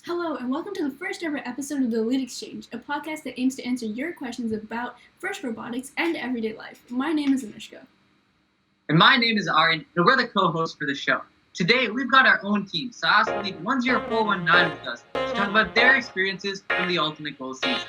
Hello, and welcome to the first ever episode of the Elite Exchange, a podcast that aims to answer your questions about FRESH robotics and everyday life. My name is Anushka. And my name is Aryan, and we're the co-hosts for the show. Today, we've got our own team, Syosset ELITE 10419 with us, to talk about their experiences from the Ultimate Goal season.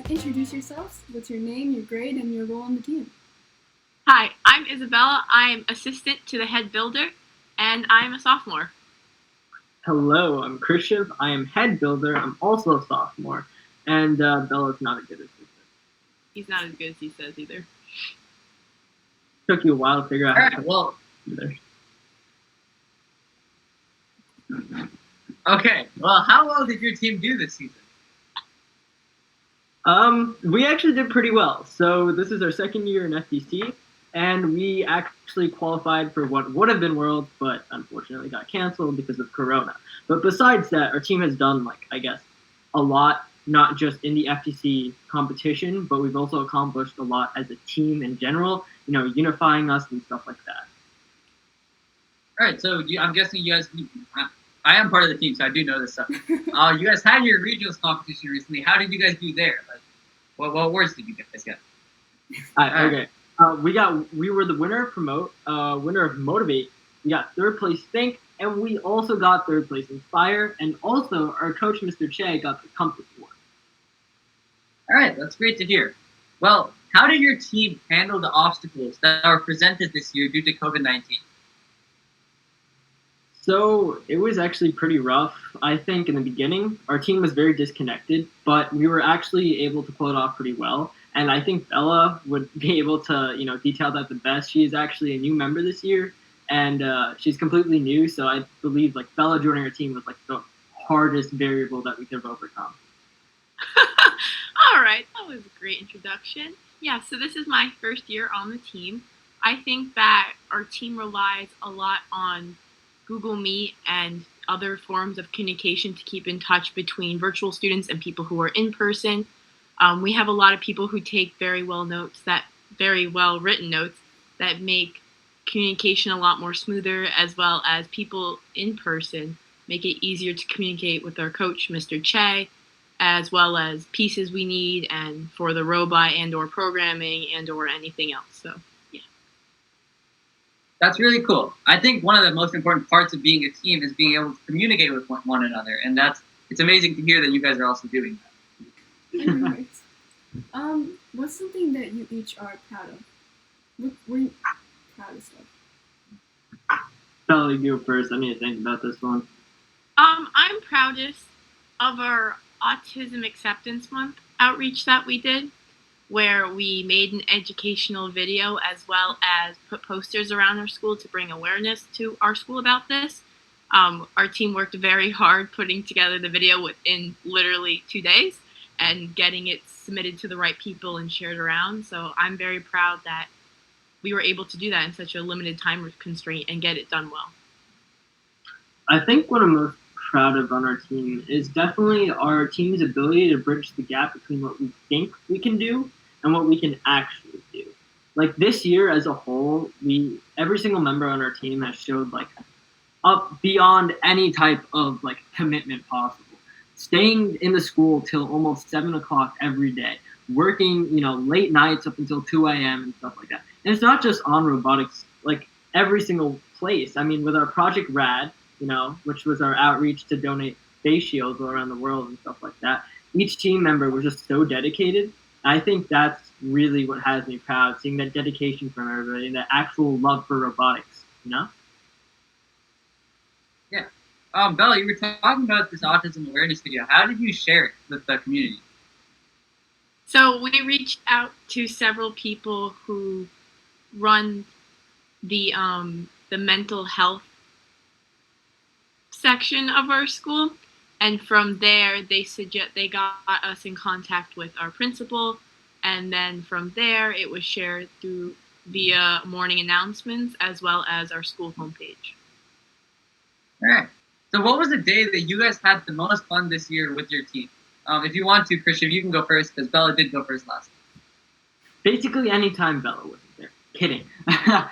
Introduce yourselves. What's your name, your grade, and your role on the team? Hi, I'm Isabella. I'm assistant to the head builder, and I'm a sophomore. Hello, I'm Krishav. I am head builder. I'm also a sophomore, and Bella's not a good assistant. He's not as good as he says either. Took you a while to figure out how to do there. Okay, well, how well did your team do this season? We actually did pretty well. So this is our second year in FDC, and we actually qualified for what would have been Worlds, but unfortunately got canceled because of Corona. But besides that, our team has done, a lot, not just in the FDC competition, but we've also accomplished a lot as a team in general, unifying us and stuff like that. All right, so I'm guessing you guys, I am part of the team, so I do know this stuff. You guys had your regionals competition recently. How did you guys do there? What awards did you guys get? Okay. We were the winner of Promote, winner of Motivate. We got third place Think, and we also got third place Inspire, and also our coach, Mr. Che, got the Compass Award. All right, that's great to hear. Well, how did your team handle the obstacles that are presented this year due to COVID-19? So it was actually pretty rough. I think in the beginning, our team was very disconnected, but we were actually able to pull it off pretty well. And I think Bella would be able to, detail that the best. She is actually a new member this year, and she's completely new. So I believe Bella joining our team was the hardest variable that we could have overcome. All right, that was a great introduction. Yeah, so this is my first year on the team. I think that our team relies a lot on Google Meet and other forms of communication to keep in touch between virtual students and people who are in person. We have a lot of people who take very well written notes that make communication a lot more smoother, as well as people in person make it easier to communicate with our coach, Mr. Che, as well as pieces we need and for the robot and or programming and or anything else. So that's really cool. I think one of the most important parts of being a team is being able to communicate with one another, and it's amazing to hear that you guys are also doing that. What's something that you each are proud of? What were you proudest of? Bella, you go first. I need to think about this one. I'm proudest of our Autism Acceptance Month outreach that we did, where we made an educational video as well as put posters around our school to bring awareness to our school about this. Our team worked very hard putting together the video within literally 2 days and getting it submitted to the right people and shared around. So I'm very proud that we were able to do that in such a limited time constraint and get it done well. I think what I'm most proud of on our team is definitely our team's ability to bridge the gap between what we think we can do and what we can actually do. This year as a whole, every single member on our team has showed up beyond any type of commitment possible. Staying in the school till almost 7 o'clock every day, working late nights up until 2 a.m. and stuff like that. And it's not just on robotics, every single place. I mean, with our Project RAD, which was our outreach to donate face shields all around the world and stuff like that, each team member was just so dedicated. I think that's really what has me proud, seeing that dedication from everybody, that actual love for robotics, Yeah. Bella, you were talking about this autism awareness video. How did you share it with the community? So we reached out to several people who run the mental health section of our school, and from there they got us in contact with our principal, and then from there it was shared via morning announcements as well as our school homepage. All right. So what was the day that you guys had the most fun this year with your team? If you want to, Christian, you can go first because Bella did go first last. Basically, anytime Bella wasn't there. Kidding. I'm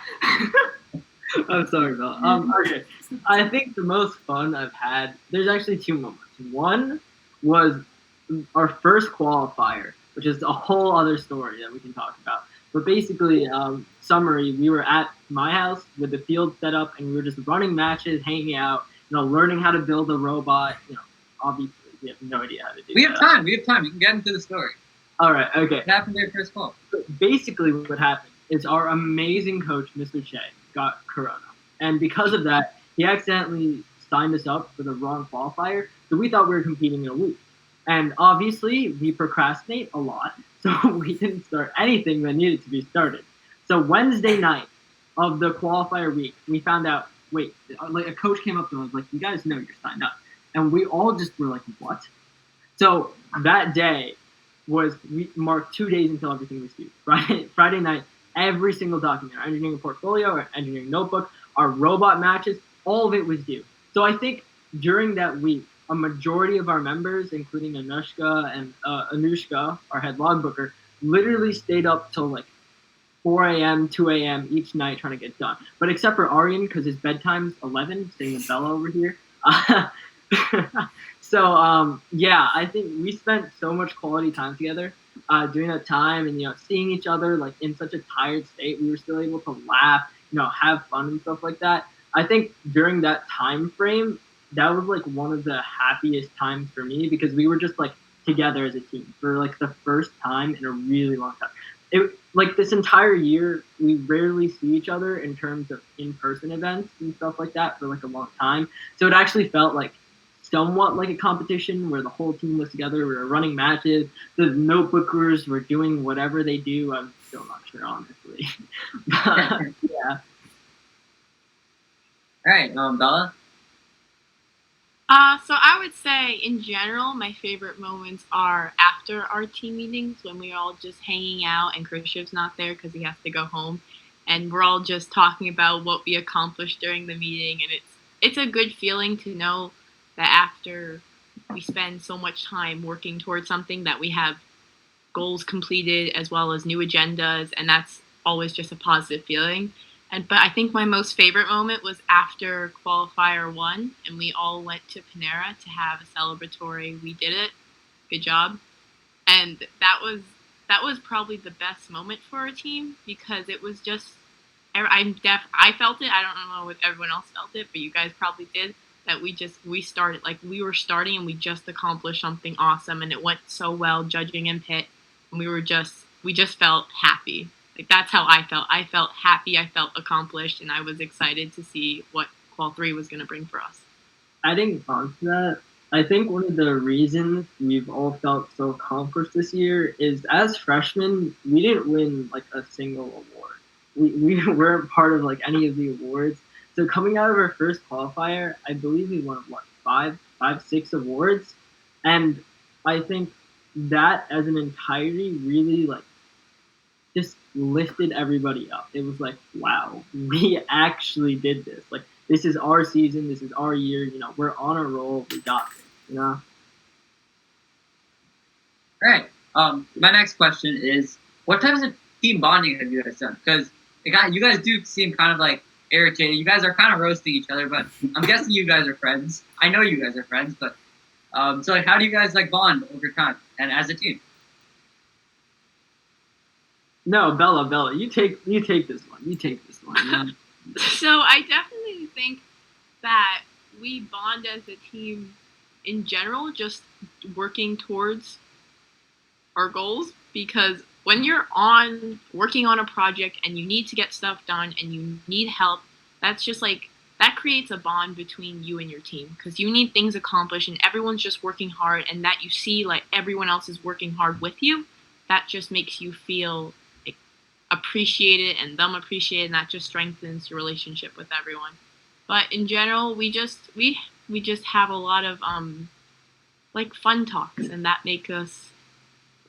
sorry, Bella. Okay. I think the most fun I've had, there's actually two moments. One was our first qualifier, which is a whole other story that we can talk about. But basically, summary, we were at my house with the field set up, and we were just running matches, hanging out, learning how to build a robot. Obviously, we have no idea how to do that. We have time. You can get into the story. All right, okay. What happened there first call? Basically, what happened is our amazing coach, Mr. Che, got corona. And because of that, he accidentally signed us up for the wrong qualifier, so we thought we were competing in a week. And obviously, we procrastinate a lot, so we didn't start anything that needed to be started. So Wednesday night of the qualifier week, we found out, wait, like a coach came up to us, like, you guys know you're signed up. And we all just were like, what? So that day we marked 2 days until everything was due. Friday night, every single document, our engineering portfolio, our engineering notebook, our robot matches, all of it was due. So I think during that week, a majority of our members, including Anushka and Anushka, our head logbooker, literally stayed up till like 4 a.m., 2 a.m. each night trying to get done. But except for Aryan, because his bedtime's 11, sitting with Bella over here. So, yeah, I think we spent so much quality time together during that time, and, seeing each other like in such a tired state, we were still able to laugh, have fun and stuff like that. I think during that time frame, that was like one of the happiest times for me because we were just like together as a team for like the first time in a really long time. Like this entire year, we rarely see each other in terms of in-person events and stuff like that for like a long time. So it actually felt like somewhat like a competition where the whole team was together. We were running matches. The notebookers were doing whatever they do. I'm still not sure, honestly. But, yeah. All right, Bella? So I would say, in general, my favorite moments are after our team meetings when we're all just hanging out and Krishiv's not there because he has to go home, and we're all just talking about what we accomplished during the meeting, and it's a good feeling to know that after we spend so much time working towards something that we have goals completed as well as new agendas, and that's always just a positive feeling. But I think my most favorite moment was after qualifier 1, and we all went to Panera to have a celebratory "we did it, good job," and that was probably the best moment for our team because it was just I felt it. I don't know if everyone else felt it, but you guys probably did. That we started, like we were starting and we just accomplished something awesome, and it went so well judging in pit, and we just felt happy. Like that's how I felt. I felt happy, I felt accomplished, and I was excited to see what Qual 3 was going to bring for us. Adding on to that, I think one of the reasons we've all felt so accomplished this year is as freshmen, we didn't win like a single award. We weren't part of like any of the awards. So coming out of our first qualifier, I believe we won five, 6 awards, and I think that as an entirety really like just lifted everybody up. It was like, wow, we actually did this. Like this is our season, this is our year. We're on a roll. We got this. All right. My next question is, what types of team bonding have you guys done? Because you guys do seem kind of like irritated. You guys are kind of roasting each other, but I'm guessing you guys are friends. I know you guys are friends, but so like, how do you guys like bond over time and as a team? No, Bella, you take this one. You take this one. Yeah. So I definitely think that we bond as a team in general, just working towards our goals, because when you're working on a project and you need to get stuff done and you need help, that's just like, that creates a bond between you and your team because you need things accomplished and everyone's just working hard, and that you see like everyone else is working hard with you, that just makes you feel like appreciated and them appreciated, and that just strengthens your relationship with everyone. But in general, we just have a lot of like fun talks, and that make us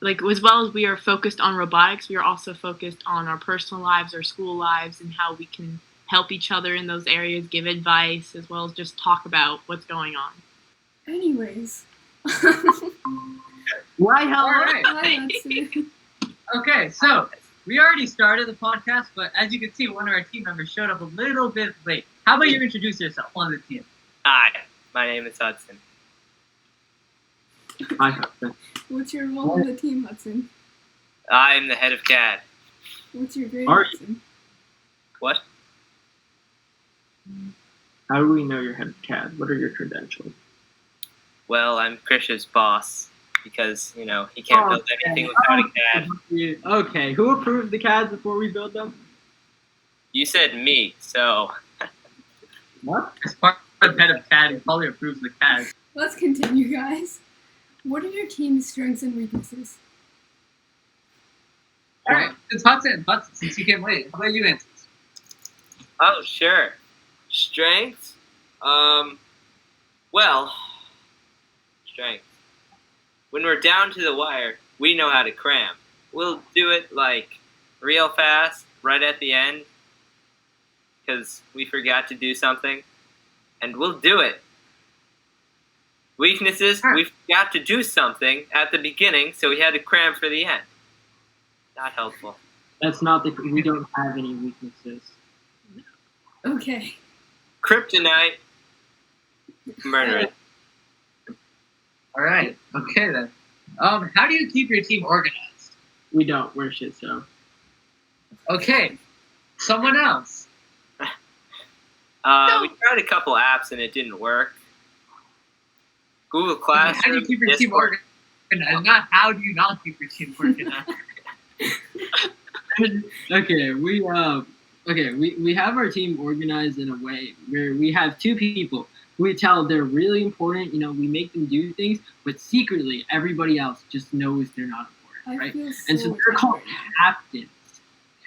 like, as well as we are focused on robotics, we are also focused on our personal lives, our school lives, and how we can help each other in those areas, give advice, as well as just talk about what's going on. Anyways. Why hell? All right. Hi, Hudson. Okay, so we already started the podcast, but as you can see, one of our team members showed up a little bit late. How about you introduce yourself on the team? Hi, my name is Hudson. Hi, Hudson. What's your role on the team, Hudson? I'm the head of CAD. What's your grade, Are you? Hudson? What? How do we know you're head of CAD? What are your credentials? Well, I'm Krish's boss because, he can't build anything without a CAD. Okay, who approved the CADs before we build them? You said me, so What? As part of head of CAD, he probably approves the CAD. Let's continue, guys. What are your team's strengths and weaknesses? All right, it's Hudson, since you came late, how about you answer? oh, sure. Strengths? Well, strengths. When we're down to the wire, we know how to cram. We'll do it real fast, right at the end, because we forgot to do something, and we'll do it. Weaknesses, we forgot to do something at the beginning, so we had to cram for the end. Not helpful. That's not we don't have any weaknesses. Okay. Kryptonite, murder it. All right, okay then. How do you keep your team organized? We don't. We're shit show. Okay, someone else. We tried a couple apps and it didn't work. Google Okay, Classroom. how do you keep your team Discord. organized? Not how do you not keep your team organized? Okay, we have our team organized in a way where we have two people who we tell they're really important. We make them do things, but secretly everybody else just knows they're not important, I right? feel so And so they're called bad.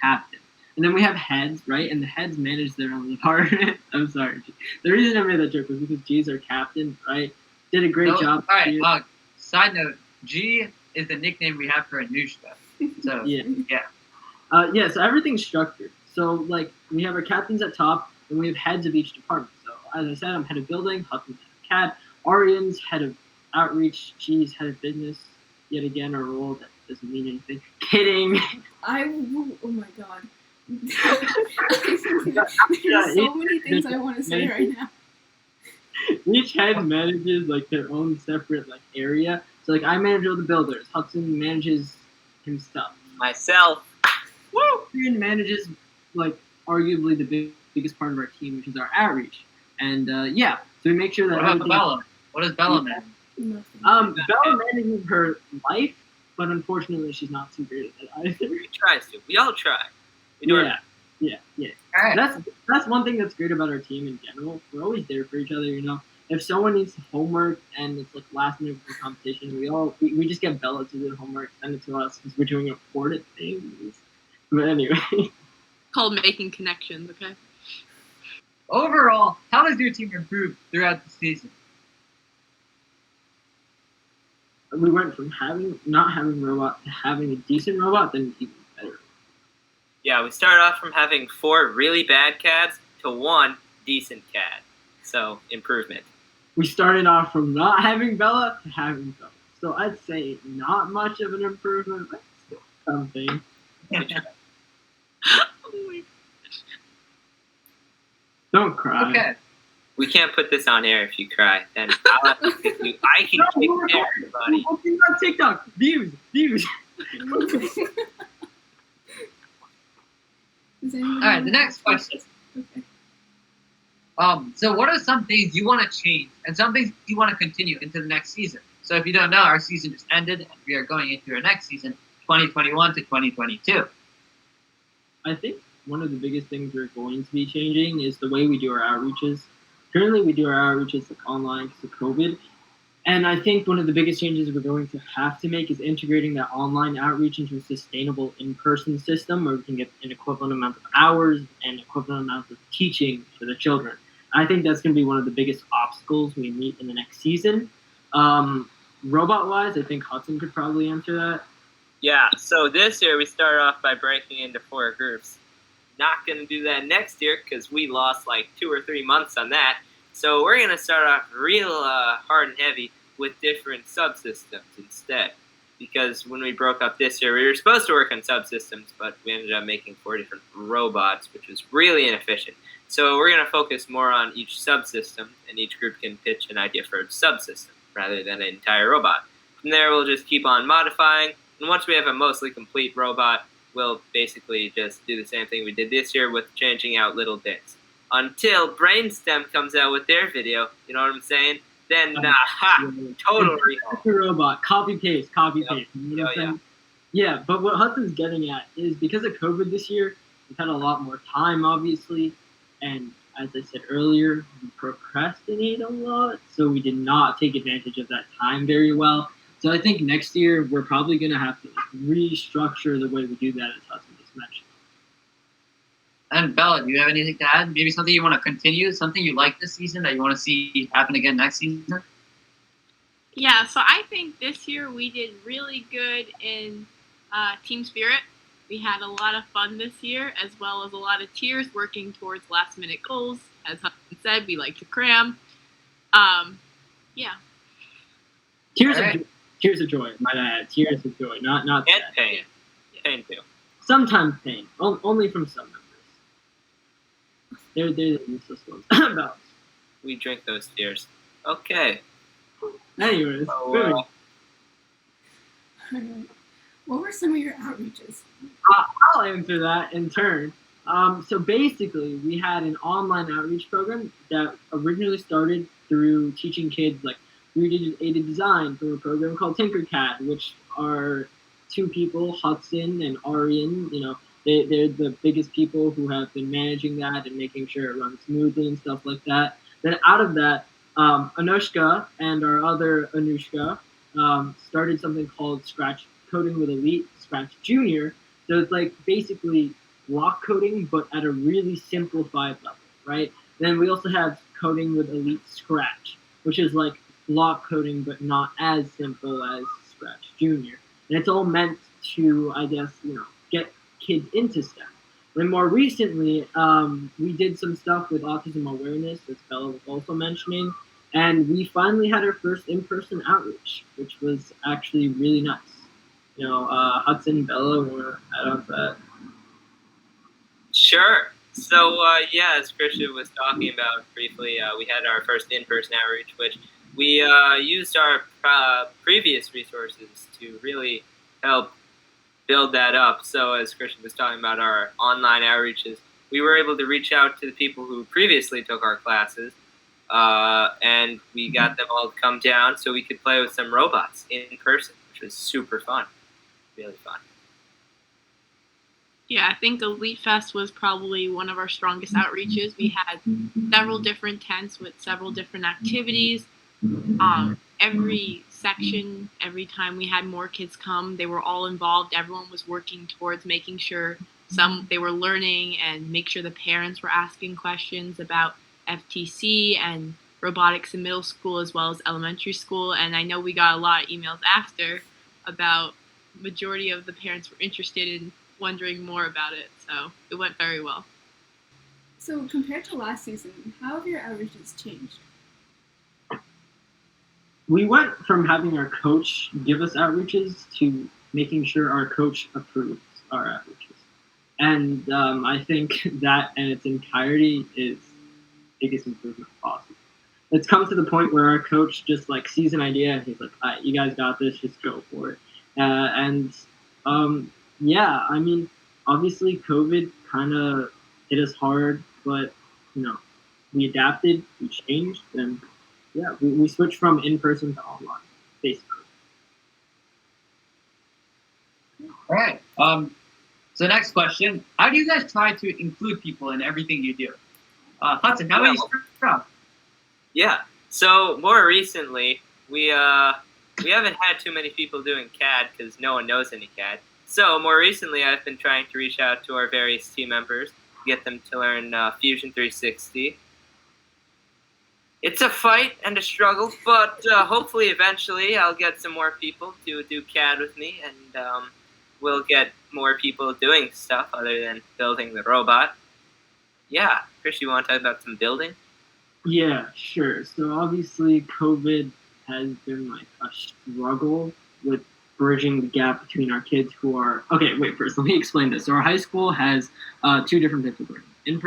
captains. And then we have heads, right? And the heads manage their own department. I'm sorry. The reason I made that joke was because G's our captain, right? Did a great job. All right. Side note: G is the nickname we have for Anushka. So Yeah. So everything's structured. So we have our captains at top, and we have heads of each department. So as I said, I'm head of building, Hudson's head of CAD, Arian's head of outreach, G's head of business. Yet again, a role that doesn't mean anything. Kidding. Oh my god. There's so many things I want to say right now. Each head manages their own separate area. So I manage all the builders. Hudson manages himself. Myself. Woo! Ian manages arguably the biggest part of our team, which is our outreach. And so we make sure that what about everything- Bella? What does Bella manage? Nothing. Bella manages her life, but unfortunately she's not too great at it either. We tries to. We all try. We do our Yeah. All right. That's one thing that's great about our team in general. We're always there for each other. If someone needs homework and it's last minute for competition, we just get Bella to do the homework, send it to us because we're doing important things. But anyway, Called making connections, okay? Overall, how does your team improve throughout the season? we went from not having robot to having a decent robot, then even better. Yeah, we started off from having 4 really bad CADs to 1 decent CAD. So, improvement. We started off from not having Bella to having Bella. So I'd say not much of an improvement, but still something. Oh my Don't cry. Okay. We can't put this on air if you cry. Then I'll have to kick you. I can kick everybody. We're posting on TikTok. Views. All right, the next question. Okay. So what are some things you want to change and some things you want to continue into the next season? So if you don't know, our season just ended and we are going into our next season, 2021 to 2022. I think one of the biggest things we're going to be changing is the way we do our outreaches. Currently, we do our outreaches online because of COVID. And I think one of the biggest changes we're going to have to make is integrating that online outreach into a sustainable in-person system where we can get an equivalent amount of hours and equivalent amount of teaching for the children. I think that's going to be one of the biggest obstacles we meet in the next season. Robot-wise, I think Hudson could probably answer that. Yeah, so this year we started off by breaking into 4 groups. not going to do that next year because we lost like 2 or 3 months on that. So we're going to start off real hard and heavy with different subsystems instead. Because when we broke up this year, we were supposed to work on subsystems, but we ended up making 4 different robots, which was really inefficient. So we're going to focus more on each subsystem, and each group can pitch an idea for a subsystem rather than an entire robot. From there, we'll just keep on modifying, and once we have a mostly complete robot, we'll basically just do the same thing we did this year with changing out little bits. Until Brainstem comes out with their video, you know what I'm saying? Then, total recall. The robot, copy paste. You know what I'm saying? Yeah, but what Hudson's getting at is because of COVID this year, we've had a lot more time, obviously, and as I said earlier, we procrastinate a lot, so we did not take advantage of that time very well. So I think next year we're probably going to have to restructure the way we do that, as Hudson just mentioned. And Bella, do you have anything to add? Maybe something you want to continue, something you like this season that you want to see happen again next season? Yeah, so I think this year we did really good in team spirit. We had a lot of fun this year, as well as a lot of tears working towards last-minute goals. As Hudson said, we like to cram. Yeah. Tears of joy, might I add. Tears of joy, not and sad. pain. Yeah. Pain too. Sometimes pain, only from some members. They're the useless ones. We drink those tears. Okay. Anyways, So, What were some of your outreaches? I'll answer that in turn. So basically, we had an online outreach program that originally started through teaching kids like aided design through a program called Tinkercad, which are 2 people, Hudson and Arian. You know, they're the biggest people who have been managing that and making sure it runs smoothly and stuff like that. Then out of that, Anushka and our other Anushka started something called Scratch Coding with Elite, Scratch Junior. So it's like basically block coding, but at a really simplified level, right? Then we also have Coding with Elite Scratch, which is like block coding, but not as simple as Scratch Junior. And it's all meant to, I guess, get kids into STEM. Then more recently, we did some stuff with autism awareness, as Bella was also mentioning, and we finally had our first in-person outreach, which was actually really nice. Hudson and Bella want to add on to that. Sure. So, as Christian was talking about briefly, we had our first in-person outreach, which we used our previous resources to really help build that up. So as Christian was talking about our online outreaches, we were able to reach out to the people who previously took our classes, and we got them all to come down so we could play with some robots in person, which was super fun. Really fun. Yeah, I think Elite Fest was probably one of our strongest outreaches. We had several different tents with several different activities. Every section, every time we had more kids come, they were all involved. Everyone was working towards making sure they were learning and make sure the parents were asking questions about FTC and robotics in middle school as well as elementary school. And I know we got a lot of emails after about majority of the parents were interested in wondering more about it. So it went very well. So compared to last season, how have your outreaches changed? We went from having our coach give us outreaches to making sure our coach approves our outreaches. And I think that in its entirety is the biggest improvement possible. It's come to the point where our coach just sees an idea and he's like, all right, you guys got this, just go for it. Obviously COVID kind of hit us hard, but we adapted, we changed, and we switched from in-person to online, basically. All right. So next question: how do you guys try to include people in everything you do? Hudson, how about you start off? Yeah. So more recently, we haven't had too many people doing CAD because no one knows any CAD. So more recently, I've been trying to reach out to our various team members, get them to learn Fusion 360. It's a fight and a struggle, but hopefully eventually I'll get some more people to do CAD with me, and we'll get more people doing stuff other than building the robot. Yeah, Chris, you want to talk about some building? Yeah, sure. So obviously, COVID has been like a struggle with bridging the gap between our kids who are. Okay, wait. First, let me explain this. So our high school has two different types of learning: in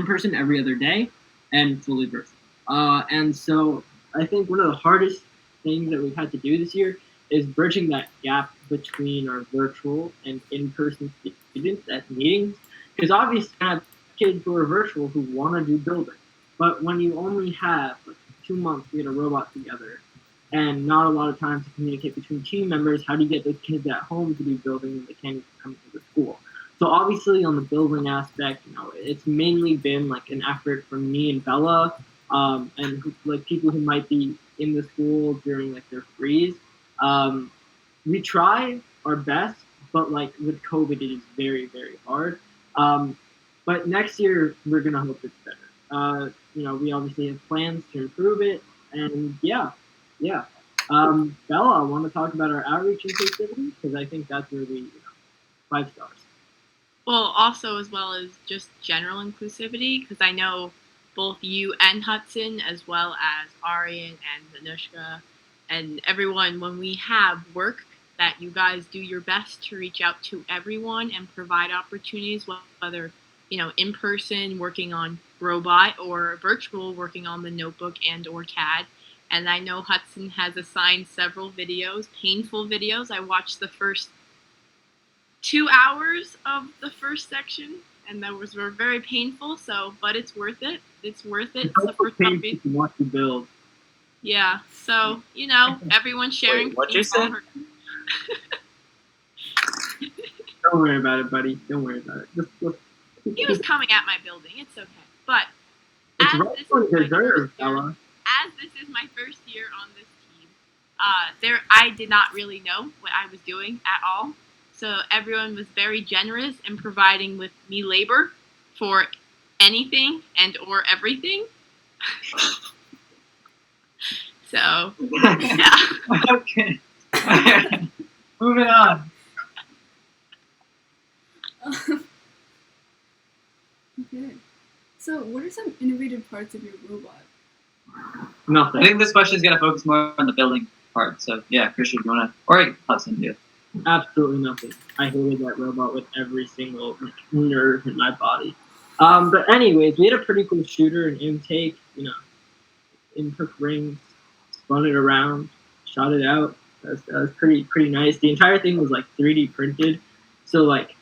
person every other day, and fully virtual. And so I think one of the hardest things that we've had to do this year is bridging that gap between our virtual and in-person students at meetings, because obviously I have kids who are virtual who want to do building. But when you only have like 2 months to get a robot together and not a lot of time to communicate between team members, how do you get those kids at home to do building when they can't even come to the school? So obviously on the building aspect, it's mainly been like an effort from me and Bella, and people who might be in the school during like their freeze. We try our best, but like with COVID, it is very, very hard. But next year we're gonna hope it's better. We obviously have plans to improve it, and yeah. Bella, I want to talk about our outreach inclusivity because I think that's really 5 stars. Well, also as well as just general inclusivity, because I know both you and Hudson, as well as Aryan and Anushka, and everyone, when we have work, that you guys do your best to reach out to everyone and provide opportunities, whether in person working on robot or virtual working on the notebook and or CAD. And I know Hudson has assigned several videos, painful videos. I watched the first 2 hours of the first section, and those were very painful. But it's worth it. It's worth it. It's the first time to watch you build. Yeah. So everyone's sharing. Wait, what'd you say? Don't worry about it, buddy. Don't worry about it. He was coming at my building. It's okay. But it's as right this for is my deserve, first year, Bella. as this is my first year on this team, I did not really know what I was doing at all. So everyone was very generous in providing with me labor for anything and or everything. So yeah. Okay. Moving on. Okay. So, what are some innovative parts of your robot? Nothing. I think this question is going to focus more on the building part. So, yeah, Christian, you want to, or Hudson, yeah. Absolutely nothing. I hated that robot with every single nerve in my body. But anyways, we had a pretty cool shooter and intake. Intook rings, spun it around, shot it out. That was pretty nice. The entire thing was like 3D printed, so like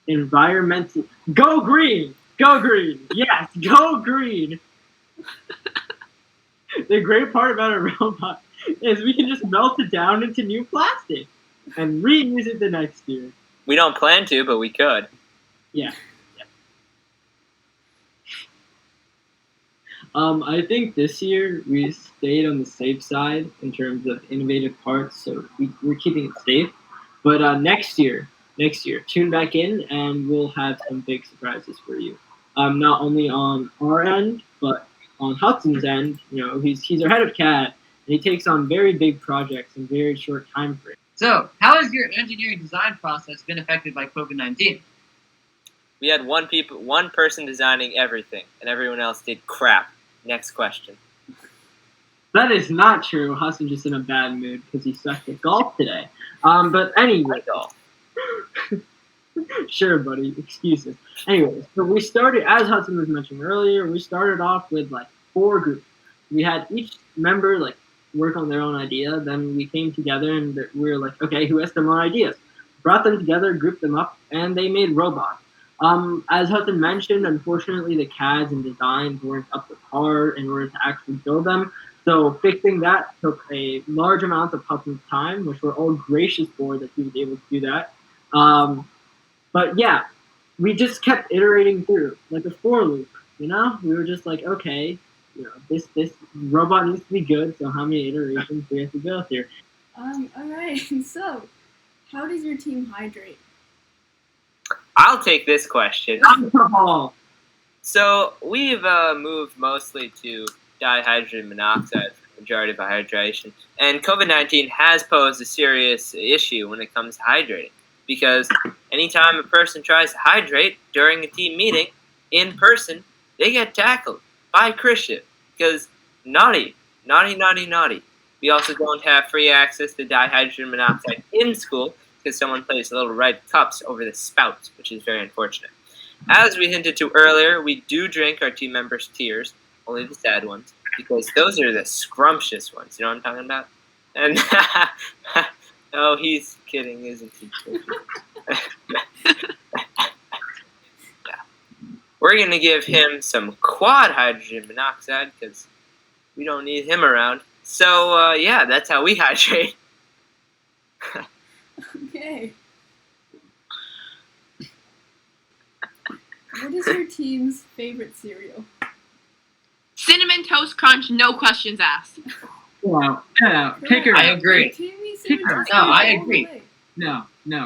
environmental. Go green, yes, go green. The great part about a robot is we can just melt it down into new plastic and reuse it the next year. We don't plan to, but we could. Yeah. I think this year we stayed on the safe side in terms of innovative parts, so we're keeping it safe. But next year, tune back in and we'll have some big surprises for you. Not only on our end, but on Hudson's end. He's our head of CAD, and he takes on very big projects in very short time frames. So, how has your engineering design process been affected by COVID-19? We had one person designing everything, and everyone else did crap. Next question. That is not true. Hudson's just in a bad mood because he sucked at golf today. But anyway. Golf. Sure, buddy. Excuses. Anyways, so we started, as Hudson was mentioning earlier, we started off with like 4 groups. We had each member work on their own idea. Then we came together and we were like, okay, who has their own ideas? Brought them together, grouped them up, and they made robots. As Hudson mentioned, unfortunately, the CADs and designs weren't up to par in order to actually build them. So fixing that took a large amount of Hudson's time, which we're all gracious for that he was able to do that. But yeah, we just kept iterating through, like a for loop, We were just like, okay, this robot needs to be good, so how many iterations do we have to go through? Alright, so, how does your team hydrate? I'll take this question. Alcohol! So, we've moved mostly to dihydrogen monoxide for the majority of our hydration. And COVID-19 has posed a serious issue when it comes to hydrating. Because an Anytime a person tries to hydrate during a team meeting in person, they get tackled by Christian because naughty. We also don't have free access to dihydrogen monoxide in school because someone placed little red cups over the spout, which is very unfortunate. As we hinted to earlier, we do drink our team members' tears, only the sad ones, because those are the scrumptious ones. You know what I'm talking about? And oh, he's kidding, isn't he? Yeah. We're going to give him some quad hydrogen monoxide because we don't need him around. So, yeah, that's how we hydrate. Okay. What is your team's favorite cereal? Cinnamon Toast Crunch, no questions asked. Wow. Yeah, kick her. I agree. Kick No, I agree. No,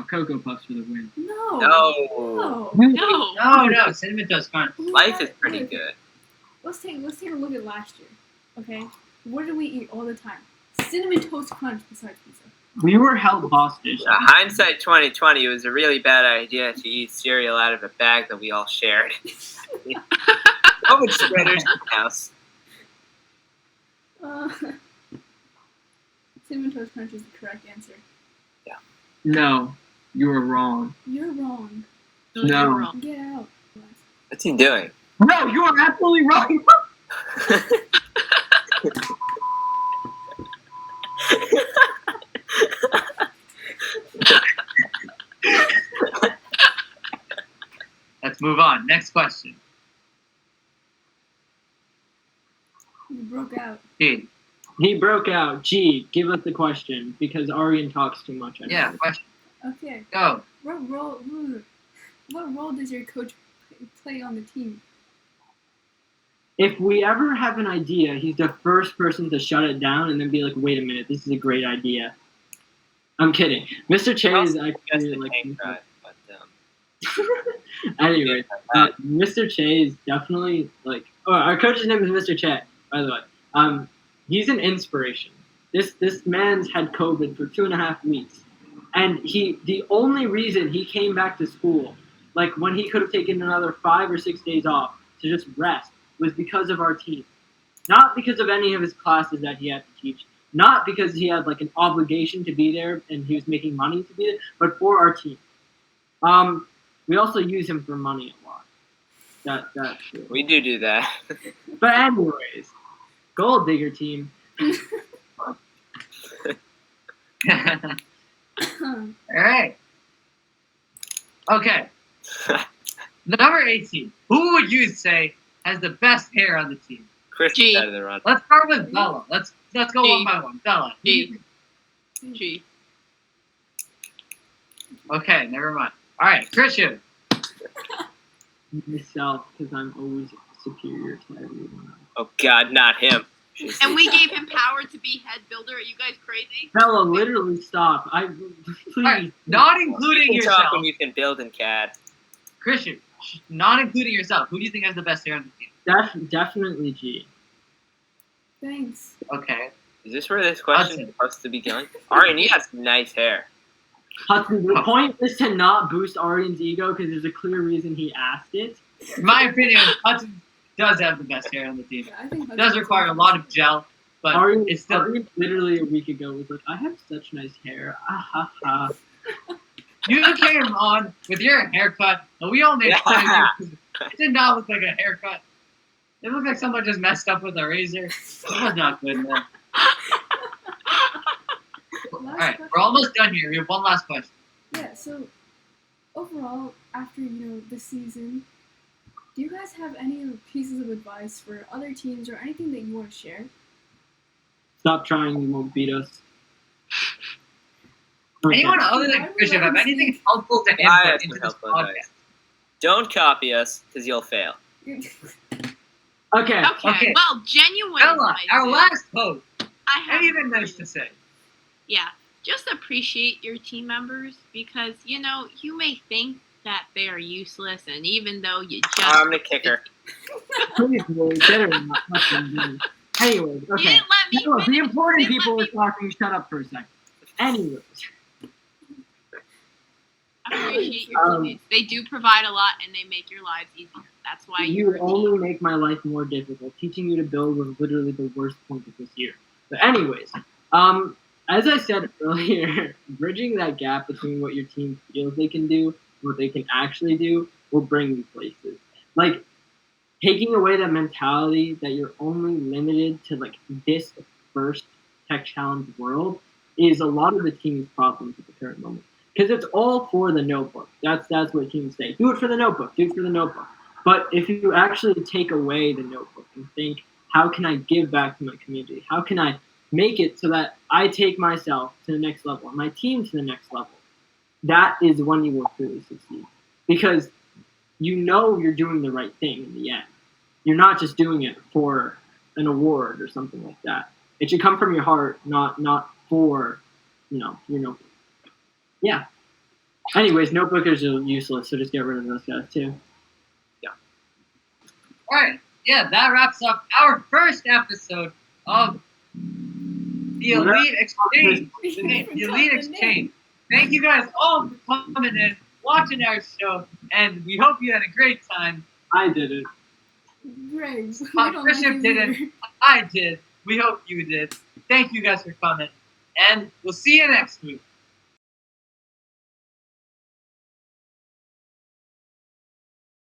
Cocoa Puffs for the win. No. No. No. No, Cinnamon Toast Crunch. Life is pretty good. Let's take a look at last year. Okay? What did we eat all the time? Cinnamon Toast Crunch besides pizza. We were held hostage. Hindsight 2020, it was a really bad idea to eat cereal out of a bag that we all shared. How much spreaders in the house? Cinnamon Toast Crunch is the correct answer. No, you were wrong. You're wrong. No. You're wrong. Get out. What's he doing? No, you are absolutely wrong. Let's move on. Next question. You broke out. Dude, He broke out. Gee, give us the question because Arian talks too much. yeah, question. Okay. Go. What role does your coach play on the team? If we ever have an idea, he's the first person to shut it down and then be like, "Wait a minute, this is a great idea." I'm kidding. Mr. Che is actually like. Anyway, Mr. Che is definitely like. Oh, our coach's name is Mr. Che, by the way. He's an inspiration. This man's had COVID for 2.5 weeks, and the only reason he came back to school, like when he could have taken another 5 or 6 days off to just rest, was because of our team. Not because of any of his classes that he had to teach. Not because he had like an obligation to be there and he was making money to be there, but for our team. We also use him for money a lot. That's true. We do that. But anyways, Gold Digger team. All right. Okay. Number 18. Who would you say has the best hair on the team? Chris G. out of the run. Let's start with Bella. Let's go G. one by one. Bella. G. G. Okay, never mind. All right, Christian. Myself, because I'm always superior to everyone else. Oh God, not him. And we gave him power to be head builder. Are you guys crazy? Bella, literally stop. Please. All right, not including You can talk yourself. when you can build in CAD. Christian, not including yourself. Who do you think has the best hair on the team? Definitely G. Thanks. Okay. Is this where this question is supposed to be going? Arian, you have some nice hair. Hudson, the point is to not boost Arian's ego because there's a clear reason he asked it. In my opinion, Hudson does have the best hair on the team. Yeah, I think It does require a lot of gel, but Arian, it's still. Arian literally a week ago was like, I have such nice hair. Ah ha ha. You came on with your haircut, and we all made fun of you. It did not look like a haircut. It looked like someone just messed up with a razor. It was not good, man. All right, we're almost done here. We have one last question. Yeah, so overall, after the season, do you guys have any pieces of advice for other teams or anything that you want to share? Stop trying, you won't beat us. Anyone other than Christian have anything helpful to I have input some into this helpful podcast? advice. Don't copy us, because you'll fail. Okay. Okay. Well, genuine Bella, advice our is- last host, I have anything nice to say? Yeah, just appreciate your team members because you may think that they are useless, and even though you just I'm the kicker. Please, Lord, better not fucking do. Anyways, You okay. didn't let me No, the finish. important You didn't people let were talking. Shut up for a second. Anyways, Appreciate your teammates. They do provide a lot and they make your lives easier. That's why You you're a only team. make my life more difficult. Teaching you to build was literally the worst point of this year. But anyways, as I said earlier, bridging that gap between what your team feels they can do and what they can actually do will bring you places. Like, taking away that mentality that you're only limited to like this first tech challenge world is a lot of the team's problems at the current moment. Because it's all for the notebook. That's what teams say. Do it for the notebook. Do it for the notebook. But if you actually take away the notebook and think, how can I give back to my community? How can I make it so that I take myself to the next level and my team to the next level? That is when you will truly succeed. Because you know you're doing the right thing in the end. You're not just doing it for an award or something like that. It should come from your heart, not for, your notebook. Yeah. Anyways, notebookers are useless, so just get rid of those guys too. All right. Yeah, that wraps up our first episode of the Elite Exchange. The Elite Exchange. Thank you guys all for coming in, watching our show, and we hope you had a great time. I did it. Greg, Bishop didn't. I did. We hope you did. Thank you guys for coming, and we'll see you next week.